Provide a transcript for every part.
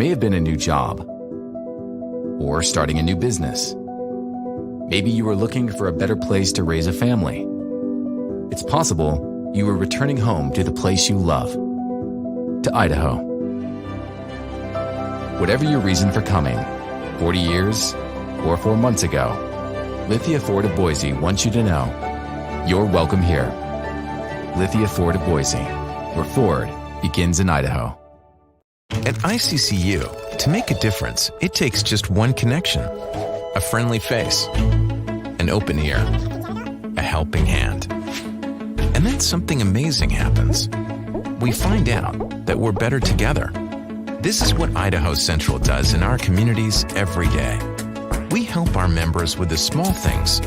may have been a new job or starting a new business. Maybe you were looking for a better place to raise a family. It's possible you were returning home to the place you love, to Idaho. Whatever your reason for coming, 40 years or 4 months ago, Lithia Ford of Boise wants you to know you're welcome here. Lithia Ford of Boise, where Ford begins in Idaho. At ICCU, to make a difference, it takes just one connection. A friendly face, an open ear, a helping hand. And then something amazing happens. We find out that we're better together. This is what Idaho Central does in our communities every day. We help our members with the small things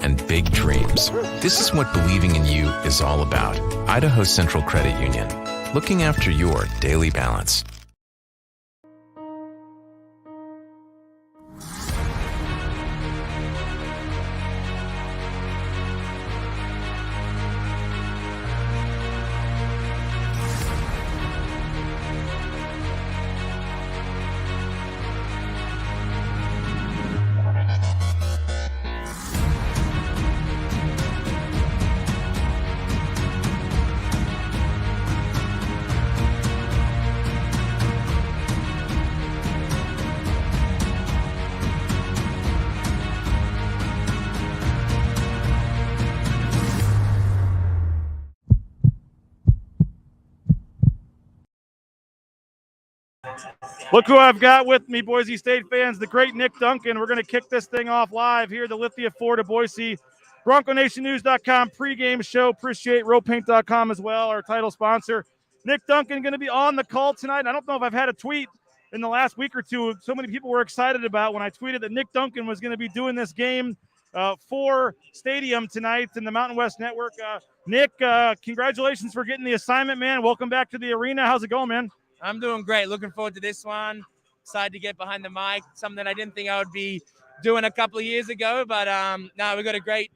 and big dreams. This is what believing in you is all about. Idaho Central Credit Union, looking after your daily balance. Look who I've got with me, Boise State fans, the great Nick Duncan. We're going to kick this thing off live here at the Lithia Ford of Boise. BroncoNationNews.com pregame show. Appreciate RowPaint.com as well, our title sponsor. Nick Duncan going to be on the call tonight. I don't know if I've had a tweet in the last week or two. So many people were excited about when I tweeted that Nick Duncan was going to be doing this game for Stadium tonight in the Mountain West Network. Nick, congratulations for getting the assignment, man. Welcome back to the arena. How's it going, man? I'm doing great. Looking forward to this one. Excited to get behind the mic. Something I didn't think I would be doing a couple of years ago. But no, we got a great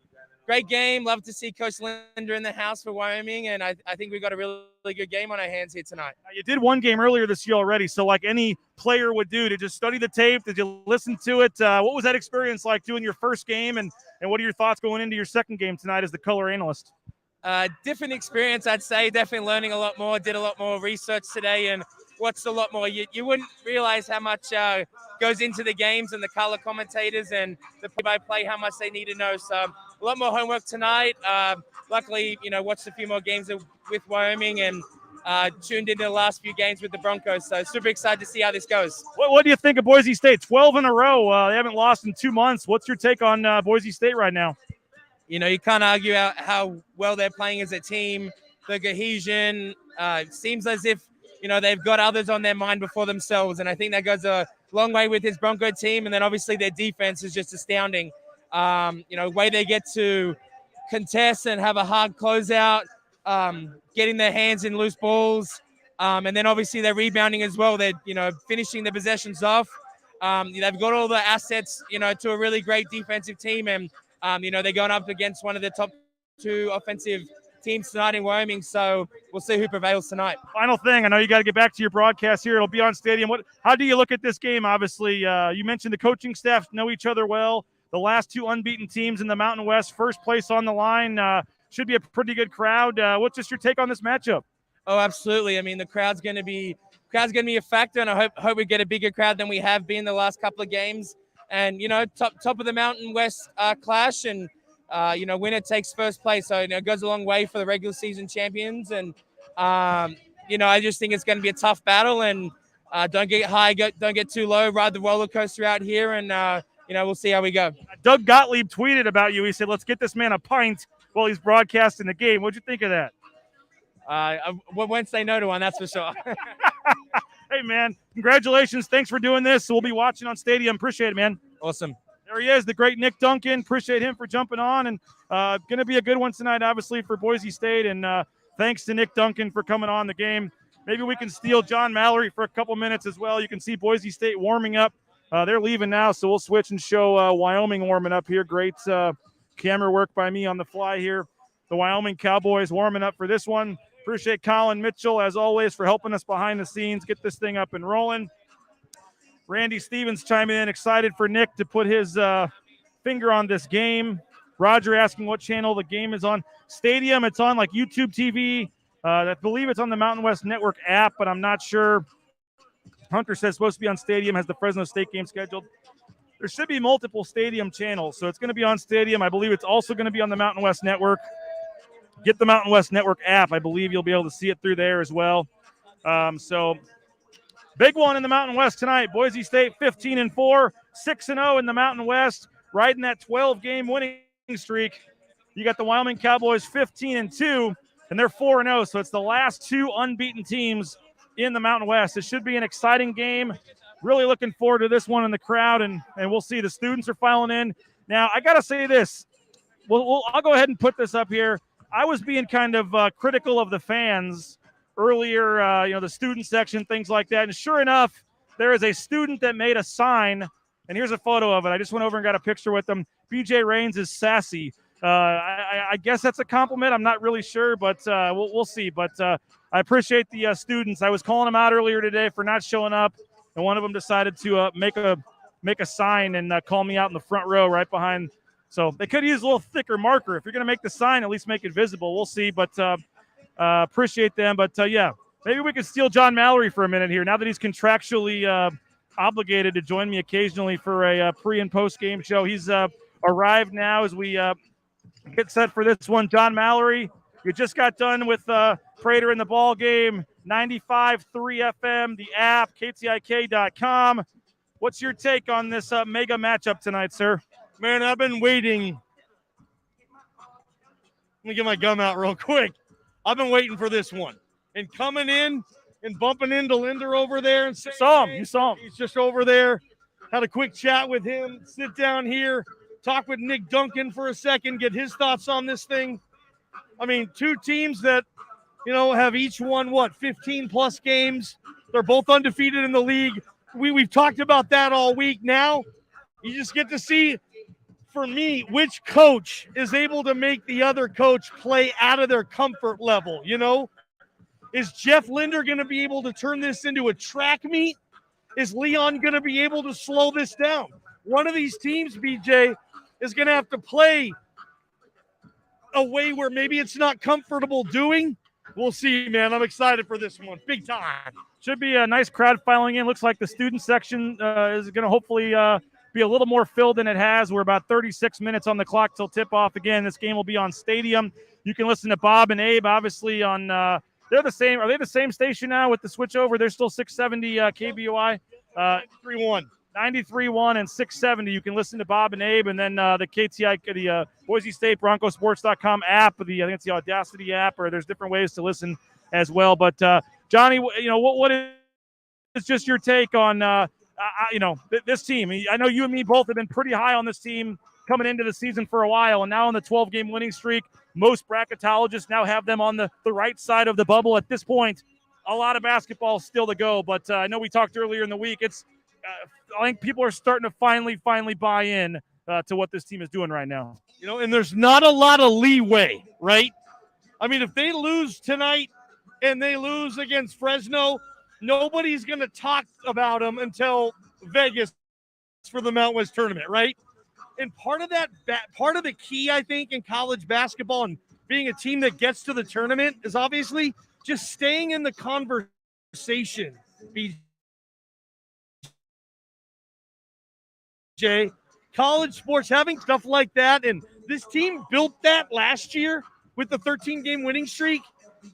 game. Love to see Coach Linder in the house for Wyoming. And I think we got a really good game on our hands here tonight. Now, you did one game earlier this year already. So like any player would do, to just study the tape, did you listen to it? What was that experience like doing your first game? And what are your thoughts going into your second game tonight as the color analyst? Different experience, I'd say. Definitely learning a lot more. Did a lot more research today and watched a lot more. You wouldn't realize how much goes into the games and the color commentators and the play-by-play, how much they need to know. So a lot more homework tonight. Luckily, watched a few more games with Wyoming and tuned into the last few games with the Broncos. So super excited to see how this goes. What do you think of Boise State? 12 in a row. They haven't lost in 2 months. What's your take on Boise State right now? You can't argue how well they're playing as a team. The cohesion seems as if, they've got others on their mind before themselves. And I think that goes a long way with his Bronco team. And then obviously their defense is just astounding. Way they get to contest and have a hard closeout, getting their hands in loose balls. And then obviously they're rebounding as well. They're, finishing the possessions off. They've got all the assets, to a really great defensive team. And, they're going up against one of the top 2 offensive teams tonight in Wyoming, so we'll see who prevails tonight. Final thing, I know you got to get back to your broadcast here. It'll be on Stadium. How do you look at this game? Obviously, you mentioned the coaching staff know each other well. The last 2 unbeaten teams in the Mountain West, first place on the line. Should be a pretty good crowd. What's just your take on this matchup? Oh, absolutely. I mean, the crowd's going to be a factor, and I hope we get a bigger crowd than we have been the last couple of games. And top of the Mountain West clash, and winner takes first place. So it goes a long way for the regular season champions. And I just think it's going to be a tough battle. And don't get high, don't get too low. Ride the roller coaster out here, and we'll see how we go. Doug Gottlieb tweeted about you. He said, "Let's get this man a pint while he's broadcasting the game." What'd you think of that? I won't say no to one, that's for sure. Hey, man, congratulations. Thanks for doing this. We'll be watching on Stadium. Appreciate it, man. Awesome. There he is, the great Nick Duncan. Appreciate him for jumping on. And going to be a good one tonight, obviously, for Boise State. And thanks to Nick Duncan for coming on the game. Maybe we can steal John Mallory for a couple minutes as well. You can see Boise State warming up. They're leaving now, so we'll switch and show Wyoming warming up here. Great camera work by me on the fly here. The Wyoming Cowboys warming up for this one. Appreciate Colin Mitchell, as always, for helping us behind the scenes, get this thing up and rolling. Randy Stevens chiming in, excited for Nick to put his finger on this game. Roger asking what channel the game is on. Stadium, it's on like YouTube TV. I believe it's on the Mountain West Network app, but I'm not sure. Hunter says supposed to be on Stadium, has the Fresno State game scheduled. There should be multiple Stadium channels, so it's going to be on Stadium. I believe it's also going to be on the Mountain West Network. Get the Mountain West Network app. I believe you'll be able to see it through there as well. So big one in the Mountain West tonight. Boise State 15-4, 6-0 in the Mountain West, riding that 12-game winning streak. You got the Wyoming Cowboys 15-2, and they're 4-0. So it's the last two unbeaten teams in the Mountain West. It should be an exciting game. Really looking forward to this one in the crowd, and we'll see. The students are filing in. Now, I got to say this. I'll go ahead and put this up here. I was being kind of critical of the fans earlier, the student section, things like that. And sure enough, there is a student that made a sign, and here's a photo of it. I just went over and got a picture with them. BJ Raines is sassy. I guess that's a compliment. I'm not really sure, but we'll see. But I appreciate the students. I was calling them out earlier today for not showing up, and one of them decided to make a sign and call me out in the front row right behind. So they could use a little thicker marker. If you're going to make the sign, at least make it visible. We'll see, but appreciate them. But, yeah, maybe we could steal John Mallory for a minute here now that he's contractually obligated to join me occasionally for a pre- and post-game show. He's arrived now as we get set for this one. John Mallory, you just got done with Prater in the ball game, 95.3 FM, the app, ktik.com. What's your take on this mega matchup tonight, sir? Man, I've been waiting. Let me get my gum out real quick. I've been waiting for this one. And coming in and bumping into Linder over there. And saying, You saw him. He's just over there. Had a quick chat with him. Sit down here. Talk with Nick Duncan for a second. Get his thoughts on this thing. I mean, two teams that, have each won, 15-plus games. They're both undefeated in the league. We've talked about that all week. Now you just get to see, for me, which coach is able to make the other coach play out of their comfort level, Is Jeff Linder going to be able to turn this into a track meet? Is Leon going to be able to slow this down? One of these teams, BJ, is going to have to play a way where maybe it's not comfortable doing. We'll see, man. I'm excited for this one. Big time. Should be a nice crowd filing in. Looks like the student section is going to hopefully be a little more filled than it has. We're about 36 minutes on the clock till tip-off. Again, this game will be on Stadium. You can listen to Bob and Abe, obviously, on they're the same. Are they the same station now with the switch over? They're still 670 KBOI. 3-1. 93.1 and 670. You can listen to Bob and Abe, and then the the Boise State Broncosports.com app, I think it's the Audacity app, or there's different ways to listen as well. But Johnny, what is just your take on this team? I know you and me both have been pretty high on this team coming into the season for a while, and now on the 12-game winning streak, most bracketologists now have them on the right side of the bubble at this point. A lot of basketball still to go, but I know we talked earlier in the week. I think people are starting to finally buy in to what this team is doing right now. And there's not a lot of leeway, right? I mean, if they lose tonight and they lose against Fresno, nobody's going to talk about them until Vegas for the Mountain West tournament, right? And part of the key, I think, in college basketball and being a team that gets to the tournament is obviously just staying in the conversation. College sports, having stuff like that, and this team built that last year with the 13-game winning streak,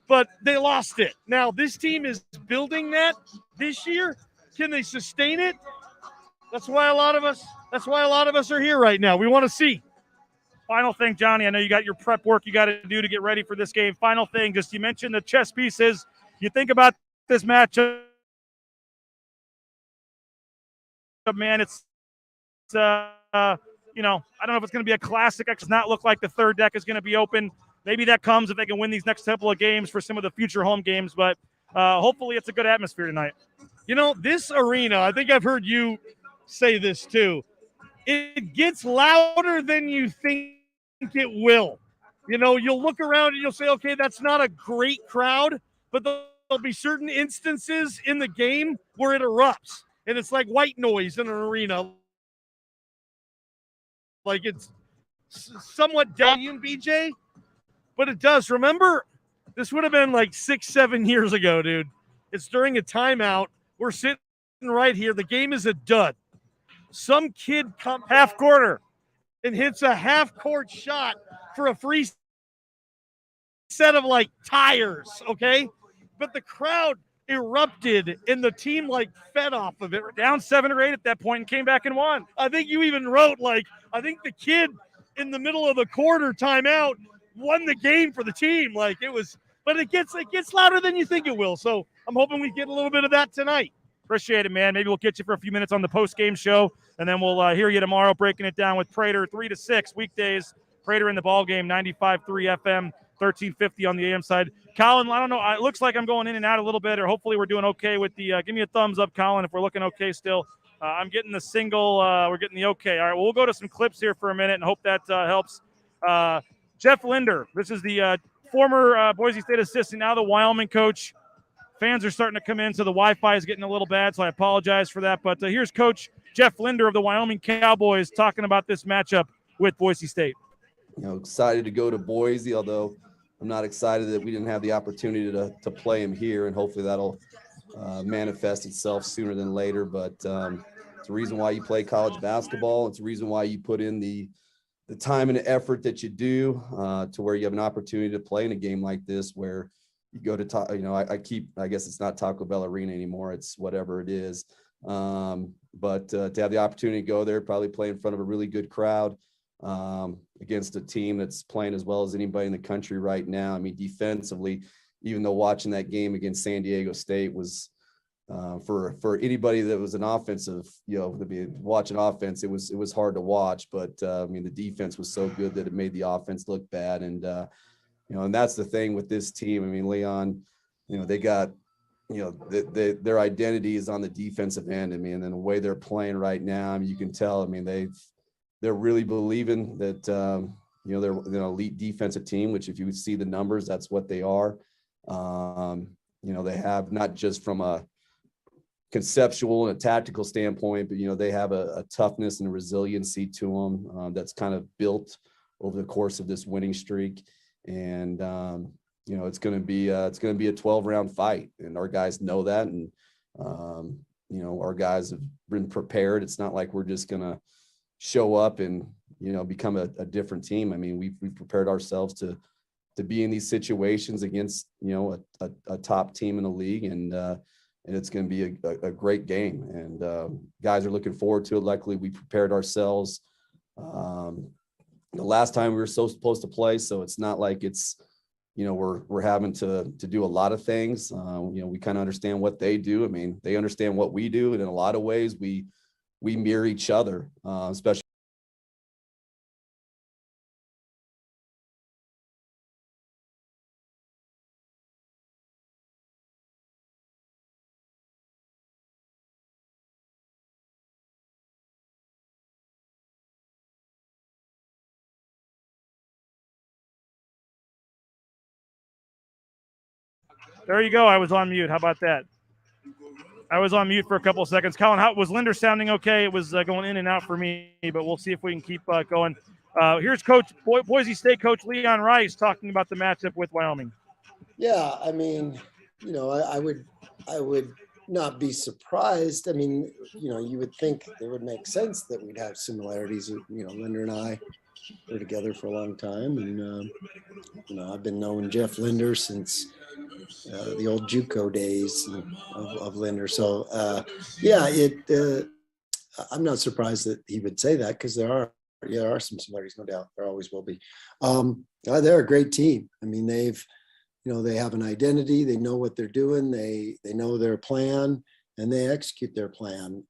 but they lost it. Now this team is building that this year. Can they sustain it? That's why a lot of us are here right now. We want to see. Final thing, Johnny, I know you got your prep work you got to do to get ready for this game. Final thing, just you mentioned the chess pieces. You think about this matchup, man, it's I don't know if it's going to be a classic. It does not look like the third deck is going to be open. Maybe that comes if they can win these next couple of games for some of the future home games, but hopefully it's a good atmosphere tonight. This arena, I think I've heard you say this too, it gets louder than you think it will. You'll look around and you'll say, okay, that's not a great crowd, but there'll be certain instances in the game where it erupts. and it's like white noise in an arena. Like it's somewhat volume, BJ, but it does. Remember, this would have been like 6-7 years ago, dude. It's during a timeout. We're sitting right here. The game is a dud. Some kid comes half quarter and hits a half-court shot for a free set of like tires, okay? But the crowd erupted and the team like fed off of it. Down 7 or 8 at that point and came back and won. I think you even wrote like, I think the kid in the middle of the quarter timeout won the game for the team. Like it was, but it gets louder than you think it will. So I'm hoping we get a little bit of that tonight. Appreciate it, man. Maybe we'll get you for a few minutes on the post-game show, and then we'll hear you tomorrow breaking it down with Prater 3 to 6 weekdays. Prater in the ball game, 95.3 FM, 1350 on the AM side. Colin, I don't know. It looks like I'm going in and out a little bit, or hopefully we're doing okay with the give me a thumbs up, Colin, if we're looking okay still. I'm getting the single. We're getting the okay. All right, well, we'll go to some clips here for a minute and hope that helps. Jeff Linder, this is the former Boise State assistant, now the Wyoming coach. Fans are starting to come in, so the Wi-Fi is getting a little bad, so I apologize for that. But here's Coach Jeff Linder of the Wyoming Cowboys talking about this matchup with Boise State. Excited to go to Boise, although I'm not excited that we didn't have the opportunity to play him here, and hopefully that'll manifest itself sooner than later. But it's a reason why you play college basketball. It's a reason why you put in the time and the effort that you do to where you have an opportunity to play in a game like this where you go to, I guess it's not Taco Bell Arena anymore. It's whatever it is. But to have the opportunity to go there, probably play in front of a really good crowd against a team that's playing as well as anybody in the country right now. I mean, defensively, even though watching that game against San Diego State was for anybody that was an offensive, to be watching offense, it was hard to watch. But I mean, the defense was so good that it made the offense look bad. And and that's the thing with this team. I mean, Leon, they got, their identity is on the defensive end. I mean, and then the way they're playing right now, I mean, you can tell. I mean, they're really believing that they're an elite defensive team. Which, if you see the numbers, that's what they are. They have not just from a conceptual and a tactical standpoint, but they have a toughness and a resiliency to them that's kind of built over the course of this winning streak. And it's going to be a 12-round fight, and our guys know that. And our guys have been prepared. It's not like we're just going to show up and become a different team. I mean, we've prepared ourselves to be in these situations against a top team in the league, and it's going to be a great game. And guys are looking forward to it. Luckily, we prepared ourselves the last time we were so supposed to play, so it's not like it's we're having to do a lot of things. We kind of understand what they do. I mean, they understand what we do, and in a lot of ways we mirror each other, especially. There you go. I was on mute. How about that? I was on mute for a couple of seconds. Colin, how was Linder sounding okay? It was going in and out for me, but we'll see if we can keep going. Here's Boise State coach Leon Rice talking about the matchup with Wyoming. Yeah, I mean, I would not be surprised. I mean, you would think it would make sense that we'd have similarities. Linder and I were together for a long time, and I've been knowing Jeff Linder since the old JUCO days of Linder. So I'm not surprised that he would say that, because there are some similarities, no doubt. There always will be. They're a great team. I mean, they have an identity. They know what they're doing. They know their plan, and they execute their plan.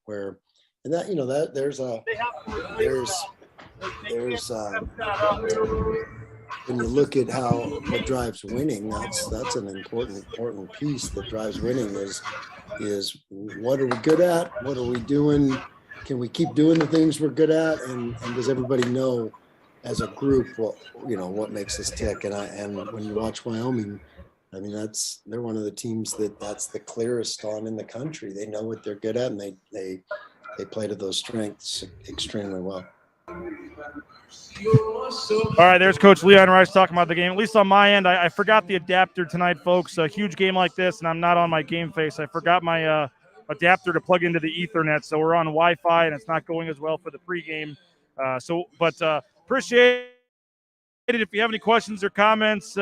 When you look at what drives winning, that's an important piece that drives winning is what are we good at? What are we doing? Can we keep doing the things we're good at? And does everybody know as a group what makes us tick? And when you watch Wyoming, I mean, they're one of the teams that's the clearest on in the country. They know what they're good at, and they play to those strengths extremely well. All right, there's Coach Leon Rice talking about the game. At least on my end, I forgot the adapter tonight, folks. A huge game like this, and I'm not on my game face. I forgot my adapter to plug into the Ethernet, so we're on Wi-Fi, and it's not going as well for the pregame. But appreciate it. If you have any questions or comments,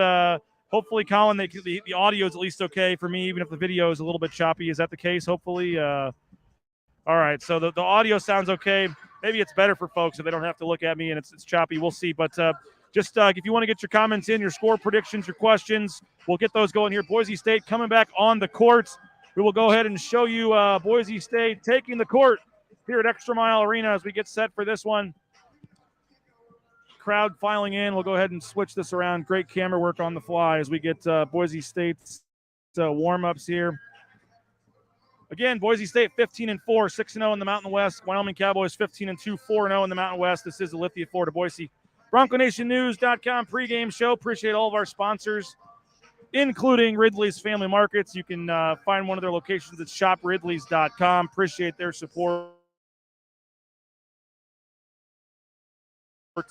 hopefully, Colin, the audio is at least okay for me, even if the video is a little bit choppy. Is that the case? Hopefully. All right, so the audio sounds okay. Maybe it's better for folks if they don't have to look at me and it's choppy. We'll see. But just if you want to get your comments in, your score predictions, your questions, we'll get those going here. Boise State coming back on the court. We will go ahead and show you Boise State taking the court here at ExtraMile Arena as we get set for this one. Crowd filing in. We'll go ahead and switch this around. Great camera work on the fly as we get Boise State's warm-ups here. Again, Boise State 15-4, 6-0 in the Mountain West. Wyoming Cowboys 15-2, 4-0 in the Mountain West. This is the Lithia 4 to Boise. BroncoNationNews.com pregame show. Appreciate all of our sponsors, including Ridley's Family Markets. You can find one of their locations at shopridleys.com. Appreciate their support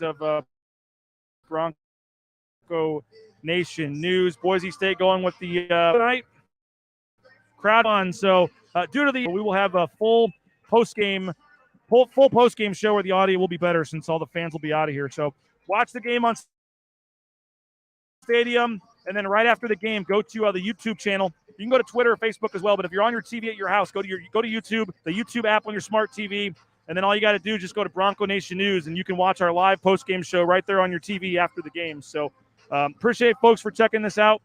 of Bronco Nation News. Boise State going with the tonight crowd on. So due to we will have a full post-game show where the audio will be better since all the fans will be out of here. So watch the game on Stadium, and then right after the game, go to the YouTube channel. You can go to Twitter or Facebook as well, but if you're on your TV at your house, go to YouTube, the YouTube app on your smart TV, and then all you got to do is just go to Bronco Nation News, and you can watch our live post-game show right there on your TV after the game. So appreciate folks for checking this out.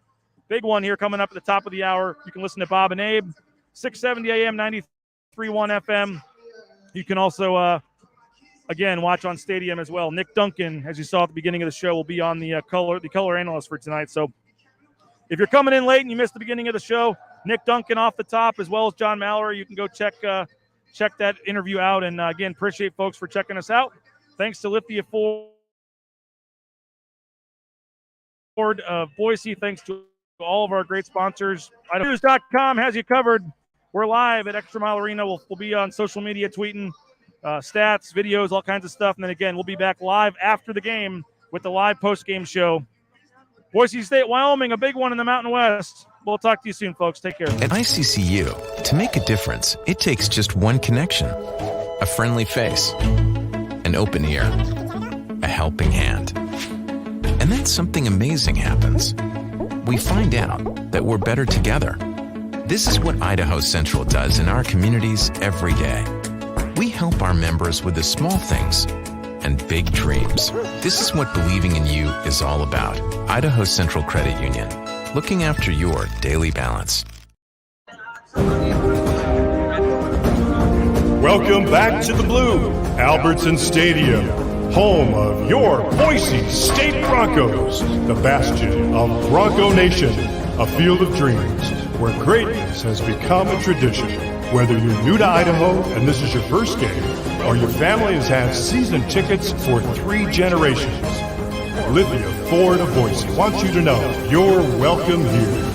Big one here coming up at the top of the hour. You can listen to Bob and Abe, 670 AM, 93.1 FM. You can also, again, watch on Stadium as well. Nick Duncan, as you saw at the beginning of the show, will be on the color analyst for tonight. So if you're coming in late and you missed the beginning of the show, Nick Duncan off the top, as well as John Mallory. You can go check that interview out. And, again, appreciate folks for checking us out. Thanks to Lithia Ford of Boise. Thanks to all of our great sponsors. IdahoNews.com has you covered. We're live at ExtraMile Arena. We'll be on social media tweeting stats, videos, all kinds of stuff. And then, again, we'll be back live after the game with the live post-game show. Boise State, Wyoming, a big one in the Mountain West. We'll talk to you soon, folks. Take care. At ICCU, to make a difference, it takes just one connection. A friendly face, an open ear, a helping hand. And then something amazing happens. We find out that we're better together. This is what Idaho Central does in our communities every day. We help our members with the small things and big dreams. This is what believing in you is all about. Idaho Central Credit Union, looking after your daily balance. Welcome back to the Blue, Albertson Stadium, home of your Boise State Broncos, the bastion of Bronco Nation, a field of dreams where greatness has become a tradition. Whether you're new to Idaho and this is your first game, or your family has had season tickets for 3 generations, Lithia 4 to Boise wants you to know you're welcome here.